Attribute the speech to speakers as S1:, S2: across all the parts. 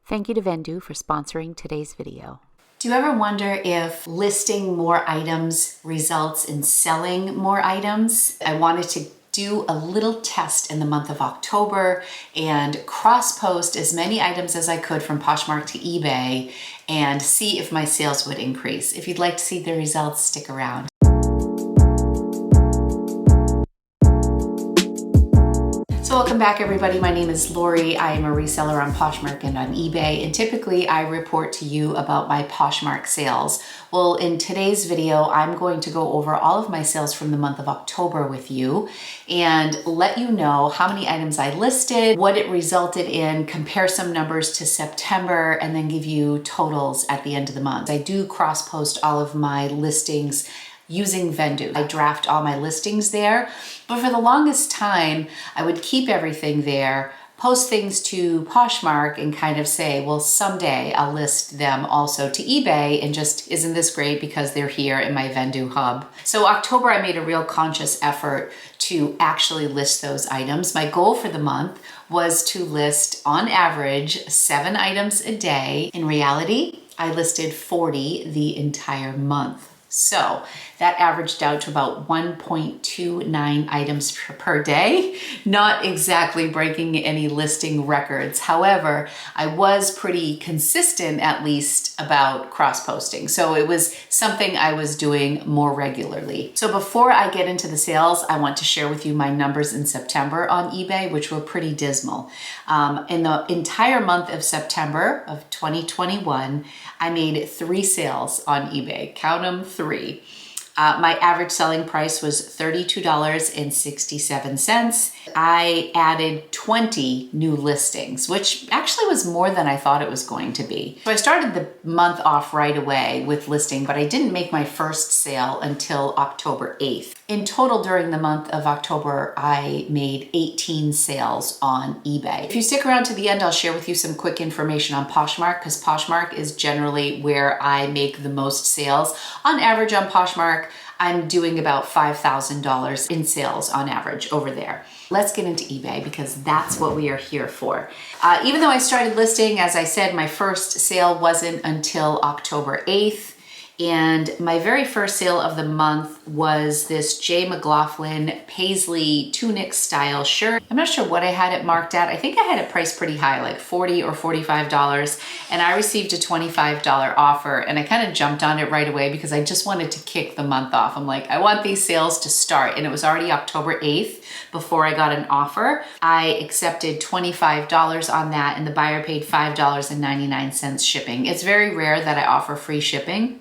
S1: Thank you to Vendoo for sponsoring today's video.
S2: Do you ever wonder if listing more items results in selling more items? I wanted to do a little test in the month of October and cross-post as many items as I could from Poshmark to eBay and see if my sales would increase. If you'd like to see the results, stick around. So welcome back everybody, my name is Lori. I am a reseller on Poshmark and on eBay, and typically I report to you about my Poshmark sales. Well, in today's video, I'm going to go over all of my sales from the month of October with you and let you know how many items I listed, what it resulted in, compare some numbers to September, and then give you totals at the end of the month. I do cross-post all of my listings using Vendoo. I draft all my listings there, but for the longest time, I would keep everything there, post things to Poshmark and kind of say, well, someday I'll list them also to eBay, and just, isn't this great because they're here in my Vendoo hub. So October, I made a real conscious effort to actually list those items. My goal for the month was to list on average 7 items a day. In reality, I listed 40 the entire month. So that averaged out to about 1.29 items per day, not exactly breaking any listing records. However, I was pretty consistent, at least, about cross-posting. So it was something I was doing more regularly. So before I get into the sales, I want to share with you my numbers in September on eBay, which were pretty dismal. In the entire month of September of 2021, I made 3 sales on eBay. Count them, 3. My average selling price was $32.67. I added 20 new listings, which actually was more than I thought it was going to be. So I started the month off right away with listing, but I didn't make my first sale until October 8th. In total, during the month of October, I made 18 sales on eBay. If you stick around to the end, I'll share with you some quick information on Poshmark, because Poshmark is generally where I make the most sales. On average on Poshmark, I'm doing about $5,000 in sales on average over there. Let's get into eBay because that's what we are here for. Even though I started listing, as I said, my first sale wasn't until October 8th. And my very first sale of the month was this J. McLaughlin Paisley tunic style shirt. I'm not sure what I had it marked at. I think I had it priced pretty high, like $40 or $45. And I received a $25 offer, and I kind of jumped on it right away because I just wanted to kick the month off. I'm like, I want these sales to start. And it was already October 8th before I got an offer. I accepted $25 on that, and the buyer paid $5.99 shipping. It's very rare that I offer free shipping,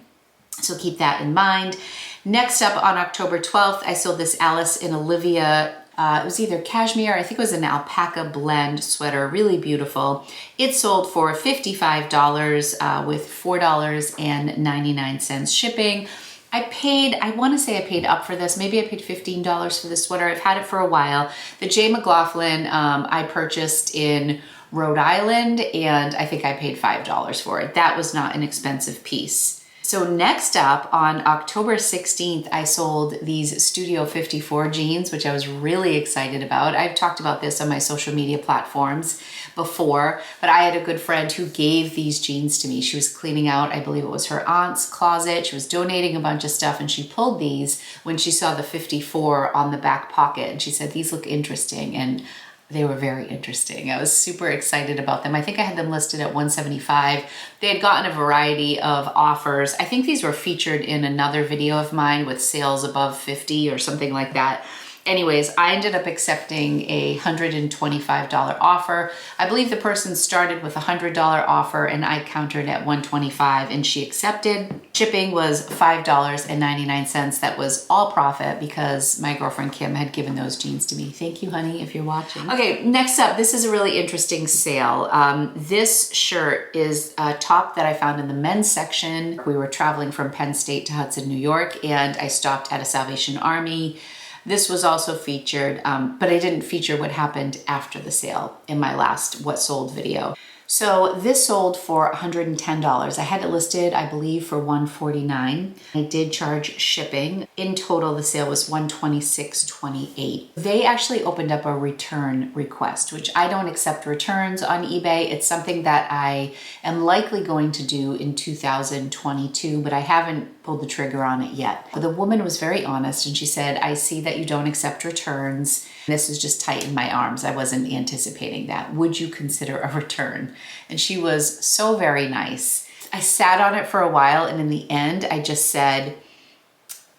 S2: so keep that in mind. Next up, on October 12th, I sold this Alice in Olivia, it was either cashmere, I think it was an alpaca blend sweater, really beautiful. It sold for $55 with $4.99 shipping. I want to say I paid up for this. Maybe I paid $15 for this sweater. I've had it for a while. The J. McLaughlin I purchased in Rhode Island, and I think I paid $5 for it. That was not an expensive piece. So next up, on October 16th, I sold these Studio 54 jeans, which I was really excited about. I've talked about this on my social media platforms before, but I had a good friend who gave these jeans to me. She was cleaning out, I believe it was her aunt's closet. She was donating a bunch of stuff, and she pulled these when she saw the 54 on the back pocket, and she said, these look interesting. And they were very interesting. I was super excited about them. I think I had them listed at $175. They had gotten a variety of offers. I think these were featured in another video of mine with sales above 50 or something like that. Anyways, I ended up accepting a $125 offer. I believe the person started with a $100 offer, and I countered at $125, and she accepted. Shipping was $5.99. That was all profit because my girlfriend Kim had given those jeans to me. Thank you, honey, if you're watching. Okay, next up, this is a really interesting sale. This shirt is a top that I found in the men's section. We were traveling from Penn State to Hudson, New York, and I stopped at a Salvation Army. This was also featured, but I didn't feature what happened after the sale in my last What Sold video. So this sold for $110. I had it listed, I believe, for $149. I did charge shipping. In total, the sale was $126.28. They actually opened up a return request, which I don't accept returns on eBay. It's something that I am likely going to do in 2022, but I haven't pulled the trigger on it yet. But the woman was very honest and she said, I see that you don't accept returns. This has just tightened my arms. I wasn't anticipating that. Would you consider a return? And she was so very nice. I sat on it for a while and in the end, I just said,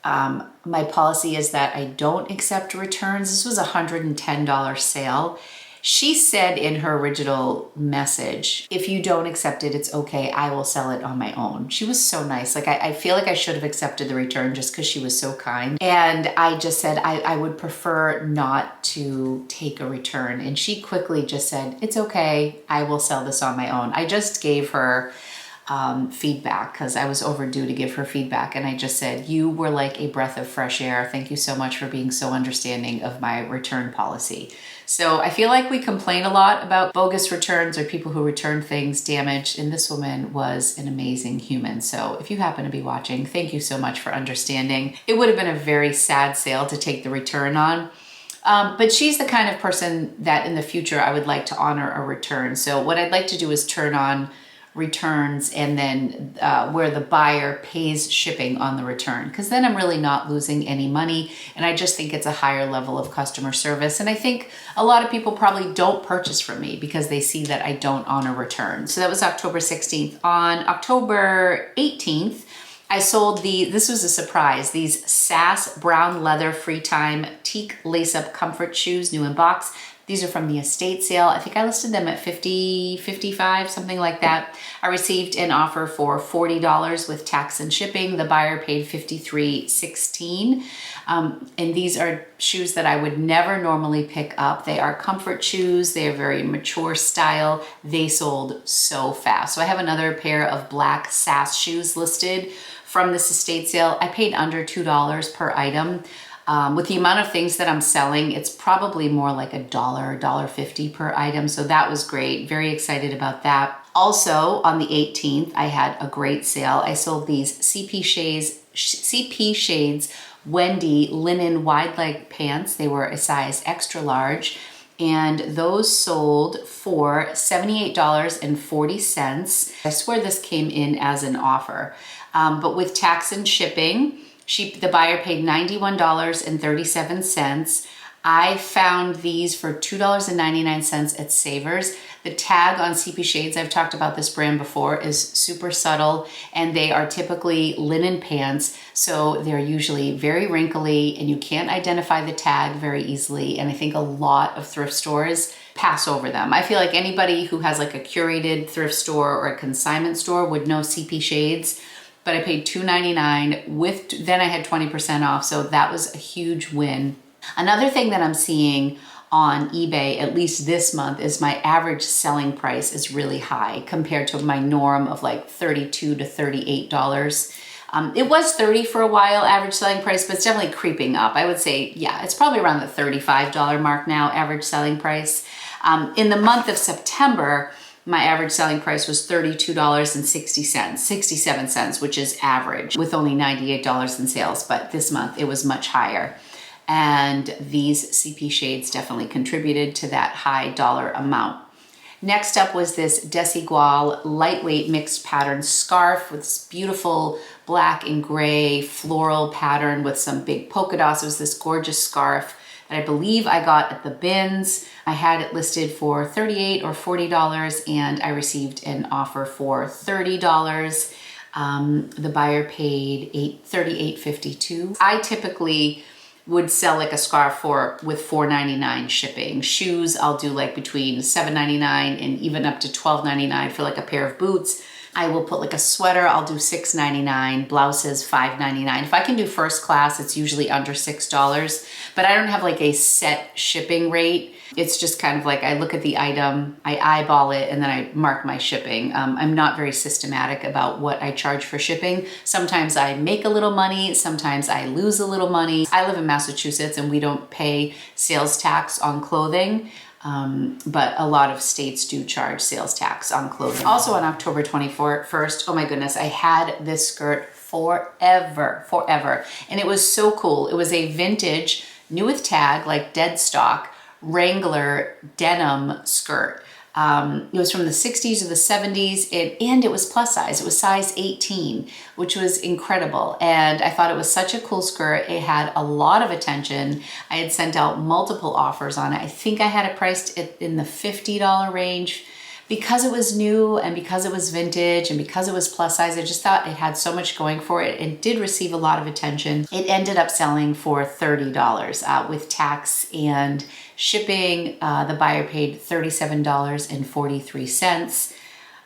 S2: my policy is that I don't accept returns. This was a $110 sale. She said in her original message, if you don't accept it, it's okay. I will sell it on my own. She was so nice. Like I feel like I should have accepted the return just because she was so kind. And I just said, I would prefer not to take a return. And she quickly just said, it's okay. I will sell this on my own. I just gave her feedback because I was overdue to give her feedback. And I just said, you were like a breath of fresh air. Thank you so much for being so understanding of my return policy. So I feel like we complain a lot about bogus returns or people who return things damaged. And this woman was an amazing human. So if you happen to be watching, thank you so much for understanding. It would have been a very sad sale to take the return on. But she's the kind of person that in the future I would like to honor a return. So what I'd like to do is turn on returns and then where the buyer pays shipping on the return, because then I'm really not losing any money and I just think it's a higher level of customer service. And I think a lot of people probably don't purchase from me because they see that I don't honor returns. So that was October 16th. On October 18th, I sold this was a surprise, these SAS brown leather free time teak lace-up comfort shoes, new in box. These are from the estate sale. I think I listed them at $50, $55, something like that. I received an offer for $40 with tax and shipping. The buyer paid $53.16. And these are shoes that I would never normally pick up. They are comfort shoes. They are very mature style. They sold so fast. So I have another pair of black SAS shoes listed from this estate sale. I paid under $2 per item. With the amount of things that I'm selling, it's probably more like $1.50 per item. So that was great. Very excited about that. Also on the 18th, I had a great sale. I sold these CP Shades Wendy linen wide leg pants. They were a size extra large. And those sold for $78.40. I swear this came in as an offer. But with tax and shipping, the buyer paid $91.37. I found these for $2.99 at Savers. The tag on CP Shades, I've talked about this brand before, is super subtle and they are typically linen pants. So they're usually very wrinkly and you can't identify the tag very easily. And I think a lot of thrift stores pass over them. I feel like anybody who has like a curated thrift store or a consignment store would know CP Shades. But I paid $2.99 then I had 20% off. So that was a huge win. Another thing that I'm seeing on eBay, at least this month, is my average selling price is really high compared to my norm of like $32 to $38. It was $30 for a while, average selling price, but it's definitely creeping up. I would say, yeah, it's probably around the $35 mark now, average selling price. In the month of September, my average selling price was $32.67, which is average, with only $98 in sales. But this month it was much higher. And these CP Shades definitely contributed to that high dollar amount. Next up was this Desigual lightweight mixed pattern scarf with this beautiful black and gray floral pattern with some big polka dots. It was this gorgeous scarf that I believe I got at the bins. I had it listed for $38 or $40 and I received an offer for $30. The buyer paid $38.52. I typically would sell like a scarf with $4.99 shipping. Shoes, I'll do like between $7.99 and even up to $12.99 for like a pair of boots. I will put like a sweater, I'll do $6.99, blouses $5.99. If I can do first class, it's usually under $6, but I don't have like a set shipping rate. It's just kind of like I look at the item, I eyeball it, and then I mark my shipping. I'm not very systematic about what I charge for shipping. Sometimes I make a little money, sometimes I lose a little money. I live in Massachusetts and we don't pay sales tax on clothing. but a lot of states do charge sales tax on clothing. Also on October 21st, oh my goodness, I had this skirt forever. And it was so cool. It was a vintage, new with tag, like dead stock, Wrangler denim skirt. It was from the 60s or the 70s, and it was plus size. It was size 18, which was incredible. And I thought it was such a cool skirt. It had a lot of attention. I had sent out multiple offers on it. I think I had it priced in the $50 range. Because it was new and because it was vintage and because it was plus size, I just thought it had so much going for it and did receive a lot of attention. It ended up selling for $30 with tax and shipping. The buyer paid $37.43.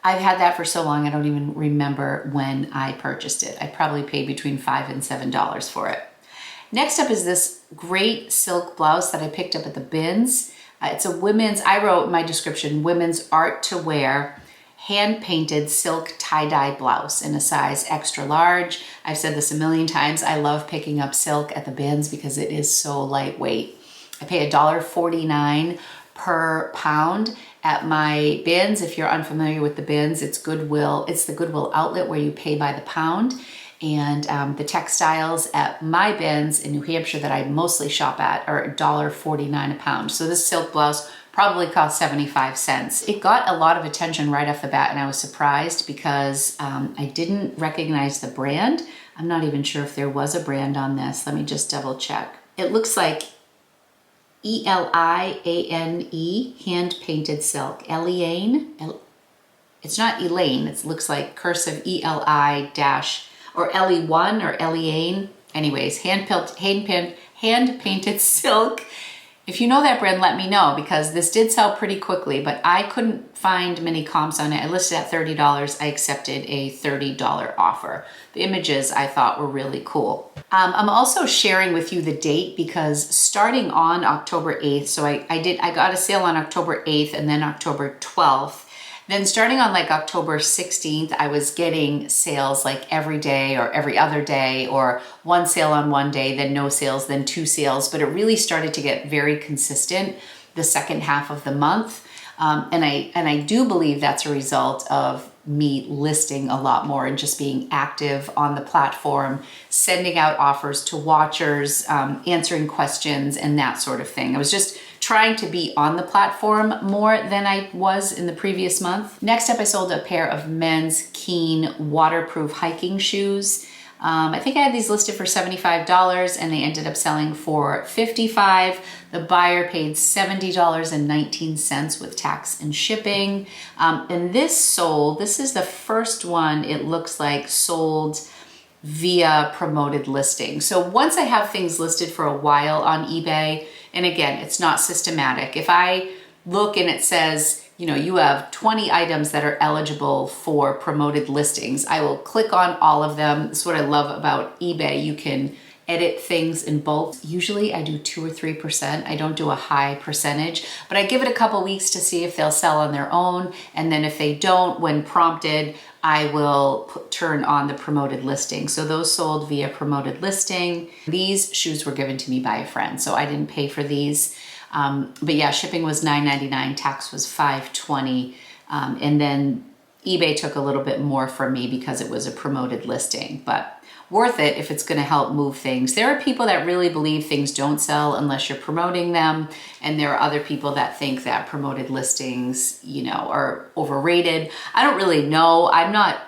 S2: I've had that for so long, I don't even remember when I purchased it. I probably paid between $5 and $7 for it. Next up is this great silk blouse that I picked up at the bins. It's a women's, I wrote in my description, women's art to wear, hand-painted silk tie-dye blouse in a size extra large. I've said this a million times. I love picking up silk at the bins because it is so lightweight. I pay $1.49 per pound at my bins. If you're unfamiliar with the bins, it's Goodwill. It's the Goodwill outlet where you pay by the pound. And the textiles at my bins in New Hampshire that I mostly shop at are $1.49 a pound. So this silk blouse probably cost 75 cents. It got a lot of attention right off the bat, and I was surprised because I didn't recognize the brand. I'm not even sure if there was a brand on this. Let me just double check. It looks like E-L-I-A-N-E, hand-painted silk. Eliane? It's not Elaine. It looks like cursive E-L-I dash or L-E-1 or Eliane. Anyways, hand-painted silk. If you know that brand, let me know because this did sell pretty quickly, but I couldn't find many comps on it. I listed at $30. I accepted a $30 offer. The images I thought were really cool. I'm also sharing with you the date because starting on October 8th, so I got a sale on October 8th and then October 12th. Then starting on like October 16th, I was getting sales like every day or every other day, or one sale on one day, then no sales, then two sales. But it really started to get very consistent the second half of the month. And I do believe that's a result of me listing a lot more and just being active on the platform, sending out offers to watchers, answering questions and that sort of thing. I was just trying to be on the platform more than I was in the previous month. Next up, I sold a pair of men's Keen waterproof hiking shoes. I think I had these listed for $75 and they ended up selling for $55. The buyer paid $70.19 with tax and shipping. And this is the first one, it looks like, sold via promoted listing. So once I have things listed for a while on eBay, and again, it's not systematic. If I look and it says, you know, you have 20 items that are eligible for promoted listings, I will click on all of them. That's what I love about eBay. You can edit things in bulk. Usually I do 2 or 3%. I don't do a high percentage, but I give it a couple weeks to see if they'll sell on their own. And then if they don't, when prompted, I will turn on the promoted listing. So those sold via promoted listing. These shoes were given to me by a friend, so I didn't pay for these. But yeah, shipping was $9.99, tax was $5.20. And then eBay took a little bit more from me because it was a promoted listing, but worth it if it's gonna help move things. There are people that really believe things don't sell unless you're promoting them. And there are other people that think that promoted listings, you know, are overrated. I don't really know. I'm not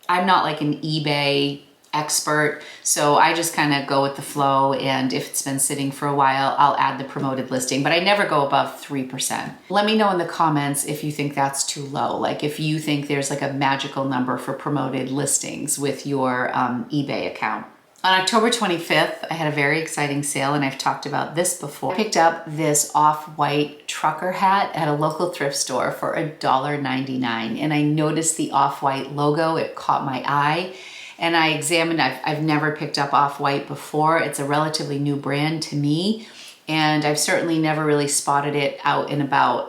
S2: like an eBay expert. So I just kind of go with the flow. And if it's been sitting for a while, I'll add the promoted listing, but I never go above 3%. Let me know in the comments if you think that's too low. Like if you think there's like a magical number for promoted listings with your eBay account. On October 25th, I had a very exciting sale, and I've talked about this before. I picked up this off-white trucker hat at a local thrift store for $1.99, and I noticed the off-white logo. It caught my eye. And I examined, I've never picked up Off-White before. It's a relatively new brand to me, and I've certainly never really spotted it out and about,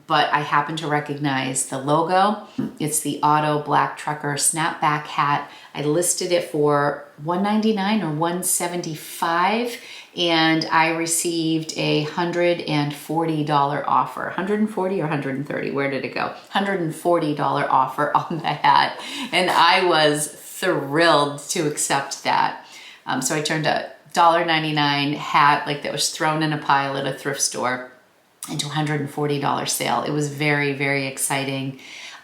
S2: but I happen to recognize the logo. It's the Auto Black Trucker snapback hat. I listed it for $199 or $175, and I received a $140 offer. 140 or 130, where did it go? $140 offer on the hat, and I was thrilled to accept that. So I turned a $1.99 hat like that was thrown in a pile at a thrift store into a $140 sale. It was very, very exciting.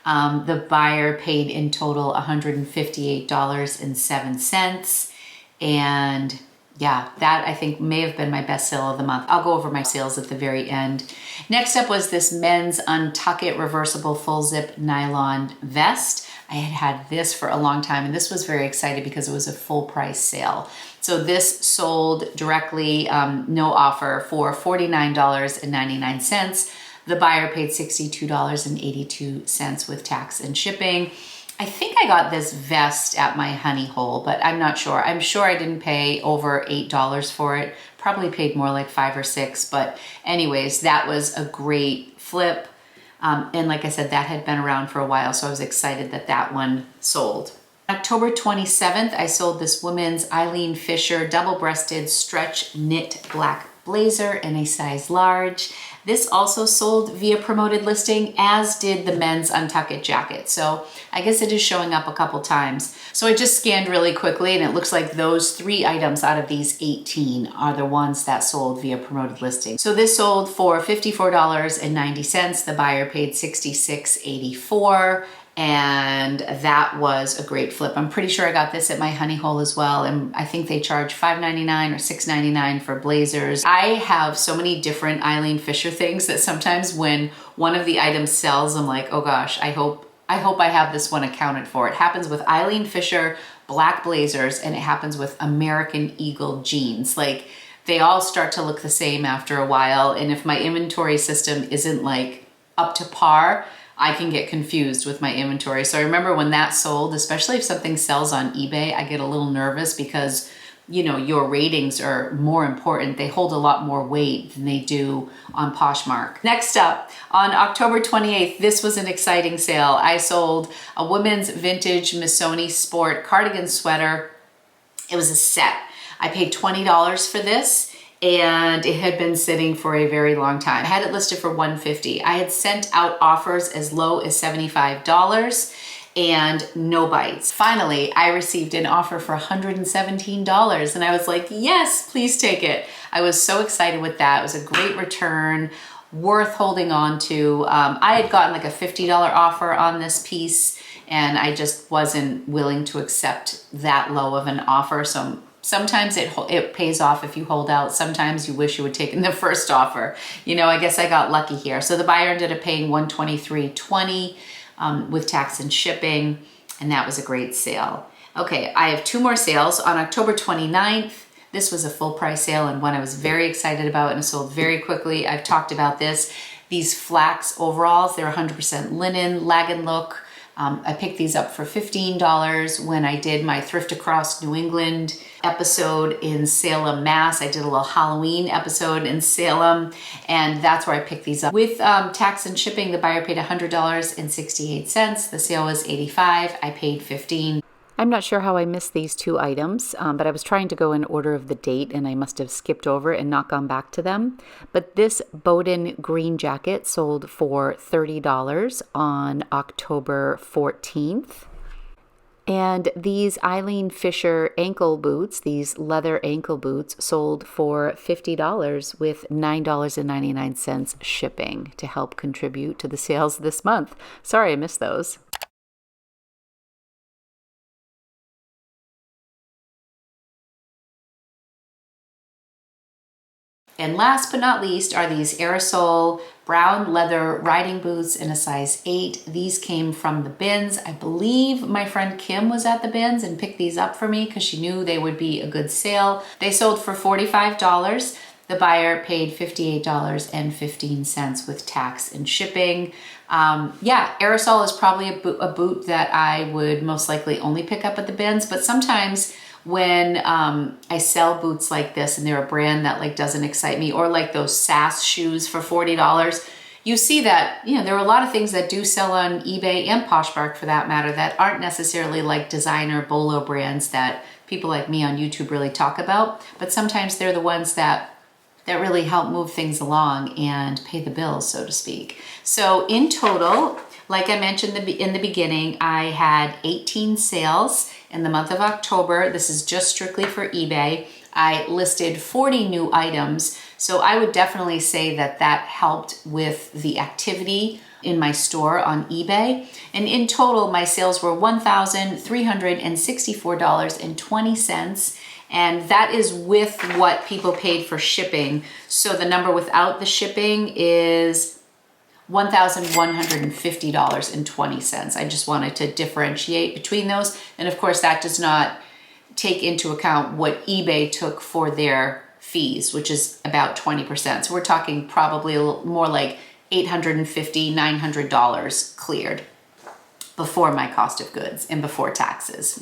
S2: The buyer paid in total $158.07. And yeah, that I think may have been my best sale of the month. I'll go over my sales at the very end. Next up was this men's Untuck It reversible full zip nylon vest. I had this for a long time, and this was very exciting because it was a full price sale. So this sold directly, no offer, for $49.99. The buyer paid $62.82 with tax and shipping. I think I got this vest at my honey hole, but I'm not sure. I'm sure I didn't pay over $8 for it. Probably paid more like $5 or $6. But anyways, that was a great flip. And like I said, that had been around for a while, so I was excited that that one sold. October 27th, I sold this women's Eileen Fisher double-breasted stretch knit black blazer in a size large. This also sold via promoted listing, as did the men's Untuck It jacket. So I guess it is showing up a couple times. So I just scanned really quickly, and it looks like those 3 items out of these 18 are the ones that sold via promoted listing. So this sold for $54.90. The buyer paid $66.84. And that was a great flip. I'm pretty sure I got this at my honey hole as well. And I think they charge $5.99 or $6.99 for blazers. I have so many different Eileen Fisher things that sometimes when one of the items sells, I'm like, oh gosh, I hope I have this one accounted for. It happens with Eileen Fisher black blazers, and it happens with American Eagle jeans. Like, they all start to look the same after a while. And if my inventory system isn't like up to par, I can get confused with my inventory. So I remember when that sold, especially if something sells on eBay, I get a little nervous because, you know, your ratings are more important. They hold a lot more weight than they do on Poshmark. Next up, on October 28th, this was an exciting sale. I sold a women's vintage Missoni Sport cardigan sweater. It was a set. I paid $20 for this, and it had been sitting for a very long time. I had it listed for $150. I had sent out offers as low as $75 and no bites. Finally, I received an offer for $117, and I was like, yes, please take it. I was so excited with that. It was a great return, worth holding on to. I had gotten like a $50 offer on this piece, and I just wasn't willing to accept that low of an offer. So sometimes it pays off if you hold out. Sometimes you wish you would taken the first offer. You know, I guess I got lucky here. So the buyer ended up paying $123.20 with tax and shipping, and that was a great sale. Okay, I have 2 more sales. On October 29th, this was a full price sale and one I was very excited about, and it sold very quickly. I've talked about this. These flax overalls, they're 100% linen, lag and look. I picked these up for $15 when I did my Thrift Across New England episode in Salem, Mass. I did a little Halloween episode in Salem, and that's where I picked these up. With tax and shipping, the buyer paid $100.68. The sale was $85. I paid $15.
S1: I'm not sure how I missed these 2 items, but I was trying to go in order of the date, and I must have skipped over and not gone back to them. But this Bowden green jacket sold for $30 on October 14th. And these Eileen Fisher ankle boots, these leather ankle boots, sold for $50 with $9.99 shipping to help contribute to the sales this month. Sorry I missed those.
S2: And last but not least are these aerosol brown leather riding boots in a size 8. These came from the bins. I believe my friend Kim was at the bins and picked these up for me because she knew they would be a good sale. They sold for $45. The buyer paid $58.15 with tax and shipping. Yeah, aerosol is probably a boot that I would most likely only pick up at the bins, but sometimes when I sell boots like this and they're a brand that like doesn't excite me, or like those SAS shoes for $40, you see that, there are a lot of things that do sell on eBay and Poshmark for that matter that aren't necessarily like designer bolo brands that people like me on YouTube really talk about, but sometimes they're the ones that really help move things along and pay the bills, so to speak. So in total, like I mentioned in the beginning, I had 18 sales in the month of October. This is just strictly for eBay. I listed 40 new items. So I would definitely say that helped with the activity in my store on eBay. And in total, my sales were $1,364.20. And that is with what people paid for shipping. So the number without the shipping is $1,150.20. I just wanted to differentiate between those. And of course, that does not take into account what eBay took for their fees, which is about 20%. So we're talking probably a little more like $850, $900 cleared before my cost of goods and before taxes,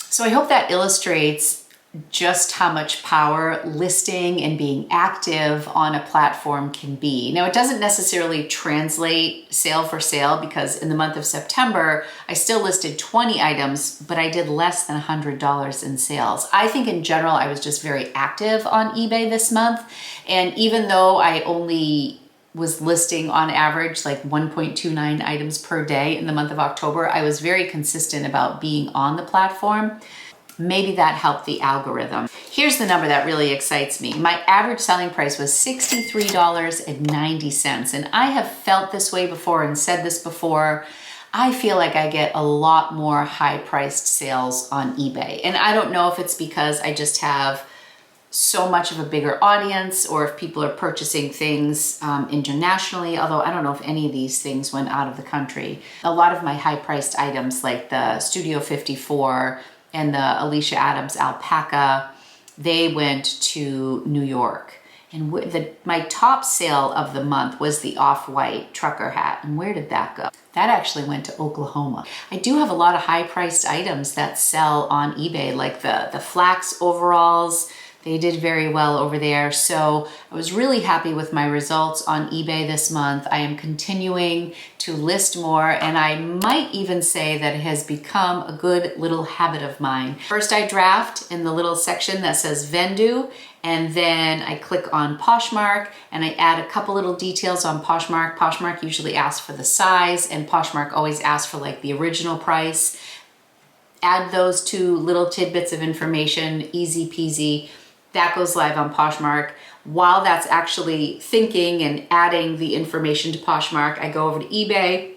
S2: So I hope that illustrates just how much power listing and being active on a platform can be. Now, it doesn't necessarily translate sale for sale because in the month of September, I still listed 20 items, but I did less than $100 in sales. I think in general, I was just very active on eBay this month. And even though I only was listing on average like 1.29 items per day in the month of October, I was very consistent about being on the platform. Maybe that helped the algorithm. Here's the number that really excites me. My average selling price was $63.90. And I have felt this way before and said this before. I feel like I get a lot more high-priced sales on eBay. And I don't know if it's because I just have so much of a bigger audience or if people are purchasing things internationally, although I don't know if any of these things went out of the country. A lot of my high-priced items like the Studio 54 and the Alicia Adams alpaca, they went to New York. And my top sale of the month was the off-white trucker hat. And where did that go? That actually went to Oklahoma. I do have a lot of high-priced items that sell on eBay, like the flax overalls. They did very well over there. So I was really happy with my results on eBay this month. I am continuing to list more, and I might even say that it has become a good little habit of mine. First, I draft in the little section that says Vendoo, and then I click on Poshmark and I add a couple little details on Poshmark. Poshmark usually asks for the size, and Poshmark always asks for like the original price. Add those two little tidbits of information, easy peasy. That goes live on Poshmark. While that's actually thinking and adding the information to Poshmark, I go over to eBay.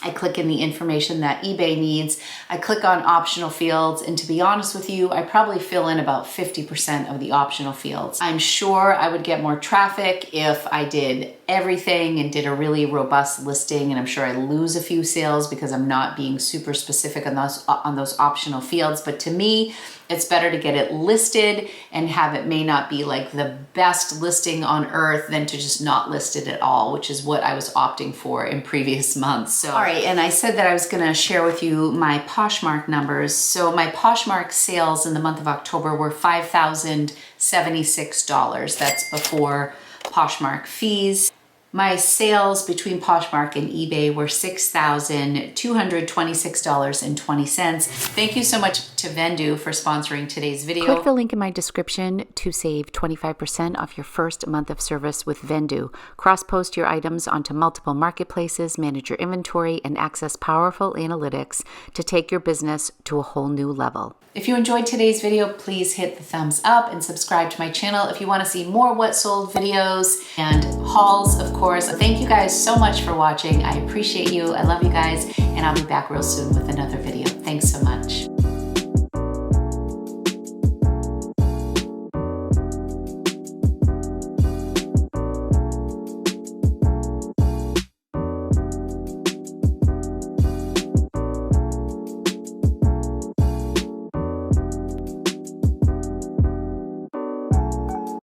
S2: I click in the information that eBay needs. I click on optional fields, and to be honest with you, I probably fill in about 50% of the optional fields. I'm sure I would get more traffic if I did everything and did a really robust listing, and I'm sure I lose a few sales because I'm not being super specific on those optional fields. But to me, it's better to get it listed and have it may not be like the best listing on earth than to just not list it at all, which is what I was opting for in previous months. So, all right, and I said that I was gonna share with you my Poshmark numbers. So my Poshmark sales in the month of October were $5,076. That's before Poshmark fees. My sales between Poshmark and eBay were $6,226.20. Thank you so much to Vendoo for sponsoring today's video.
S1: Click the link in my description to save 25% off your first month of service with Vendoo. Cross-post your items onto multiple marketplaces, manage your inventory, and access powerful analytics to take your business to a whole new level.
S2: If you enjoyed today's video, please hit the thumbs up and subscribe to my channel if you want to see more what sold videos and hauls, of course. Thank you guys so much for watching. I appreciate you. I love you guys, and I'll be back real soon with another video. Thanks so much.